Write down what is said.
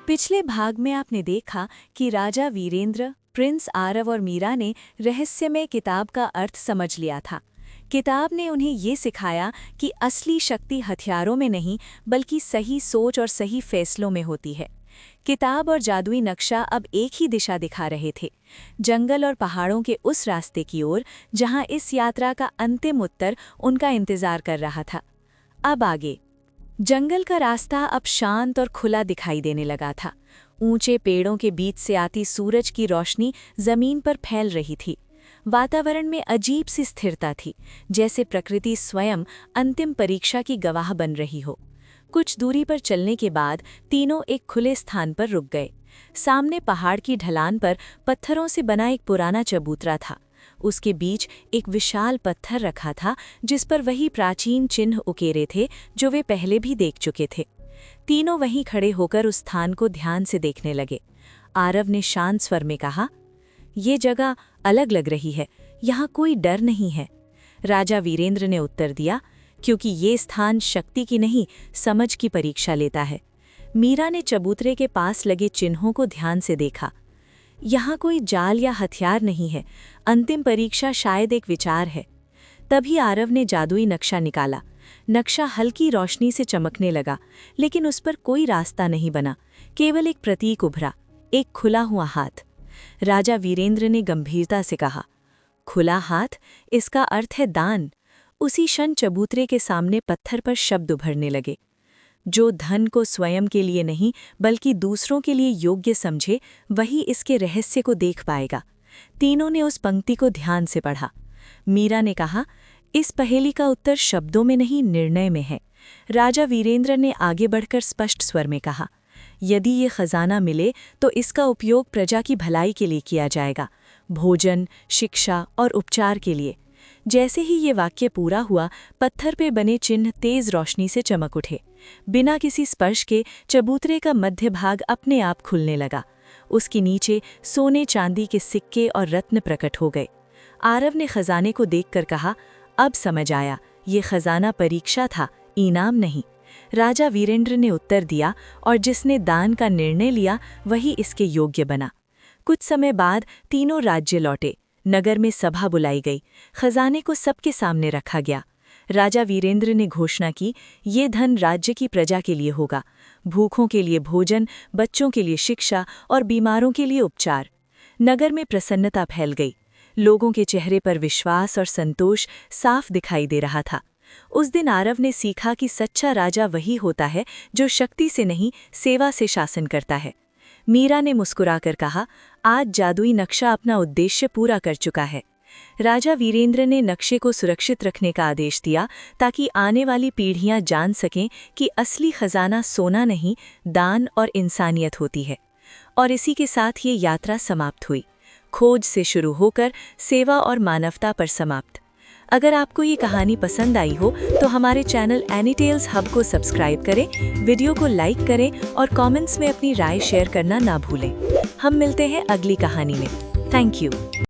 पिछले भाग में आपने देखा कि राजा वीरेंद्र, प्रिंस आरव और मीरा ने रहस्यमय किताब का अर्थ समझ लिया था। किताब ने उन्हें ये सिखाया कि असली शक्ति हथियारों में नहीं बल्कि सही सोच और सही फैसलों में होती है। किताब और जादुई नक्शा अब एक ही दिशा दिखा रहे थे, जंगल और पहाड़ों के उस रास्ते की ओर जहां इस यात्रा का अंतिम उत्तर उनका इंतजार कर रहा था। अब आगे जंगल का रास्ता अब शांत और खुला दिखाई देने लगा था। ऊंचे पेड़ों के बीच से आती सूरज की रोशनी जमीन पर फैल रही थी। वातावरण में अजीब सी स्थिरता थी, जैसे प्रकृति स्वयं अंतिम परीक्षा की गवाह बन रही हो। कुछ दूरी पर चलने के बाद तीनों एक खुले स्थान पर रुक गए। सामने पहाड़ की ढलान पर पत्थरों से बना एक पुराना चबूतरा था। उसके बीच एक विशाल पत्थर रखा था जिस पर वही प्राचीन चिन्ह उकेरे थे जो वे पहले भी देख चुके थे। तीनों वहीं खड़े होकर उस स्थान को ध्यान से देखने लगे। आरव ने शांत स्वर में कहा, "ये जगह अलग लग रही है, यहाँ कोई डर नहीं है।" राजा वीरेंद्र ने उत्तर दिया, "क्योंकि ये स्थान शक्ति की नहीं, समझ की परीक्षा लेता है।" मीरा ने चबूतरे के पास लगे चिन्हों को ध्यान से देखा। यहाँ कोई जाल या हथियार नहीं है, अंतिम परीक्षा शायद एक विचार है। तभी आरव ने जादुई नक्शा निकाला। नक्शा हल्की रोशनी से चमकने लगा, लेकिन उस पर कोई रास्ता नहीं बना, केवल एक प्रतीक उभरा, एक खुला हुआ हाथ। राजा वीरेंद्र ने गंभीरता से कहा, "खुला हाथ, इसका अर्थ है दान।" उसी क्षण चबूतरे के सामने पत्थर पर शब्द उभरने लगे, "जो धन को स्वयं के लिए नहीं बल्कि दूसरों के लिए योग्य समझे, वही इसके रहस्य को देख पाएगा।" तीनों ने उस पंक्ति को ध्यान से पढ़ा। मीरा ने कहा, "इस पहेली का उत्तर शब्दों में नहीं, निर्णय में है।" राजा वीरेंद्र ने आगे बढ़कर स्पष्ट स्वर में कहा, "यदि ये खजाना मिले तो इसका उपयोग प्रजा की भलाई के लिए किया जाएगा, भोजन, शिक्षा और उपचार के लिए।" जैसे ही ये वाक्य पूरा हुआ, पत्थर पे बने चिन्ह तेज रोशनी से चमक उठे। बिना किसी स्पर्श के चबूतरे का मध्य भाग अपने आप खुलने लगा। उसके नीचे सोने चांदी के सिक्के और रत्न प्रकट हो गए। आरव ने खजाने को देखकर कहा, "अब समझ आया, ये खजाना परीक्षा था, इनाम नहीं।" राजा वीरेंद्र ने उत्तर दिया, "और जिसने दान का निर्णय लिया वही इसके योग्य बना।" कुछ समय बाद तीनों राज्य लौटे। नगर में सभा बुलाई गई। खजाने को सबके सामने रखा गया। राजा वीरेंद्र ने घोषणा की, "ये धन राज्य की प्रजा के लिए होगा, भूखों के लिए भोजन, बच्चों के लिए शिक्षा और बीमारों के लिए उपचार।" नगर में प्रसन्नता फैल गई। लोगों के चेहरे पर विश्वास और संतोष साफ दिखाई दे रहा था। उस दिन आरव ने सीखा कि सच्चा राजा वही होता है जो शक्ति से नहीं, सेवा से शासन करता है। मीरा ने मुस्कुराकर कहा, "आज जादुई नक्शा अपना उद्देश्य पूरा कर चुका है।" राजा वीरेंद्र ने नक्शे को सुरक्षित रखने का आदेश दिया ताकि आने वाली पीढ़ियां जान सकें कि असली खजाना सोना नहीं, दान और इंसानियत होती है। और इसी के साथ ये यात्रा समाप्त हुई, खोज से शुरू होकर सेवा और मानवता पर समाप्त। अगर आपको ये कहानी पसंद आई हो तो हमारे चैनल एनीटेल्स हब को सब्सक्राइब करें, वीडियो को लाइक करें और कमेंट्स में अपनी राय शेयर करना ना भूलें। हम मिलते हैं अगली कहानी में। Thank you.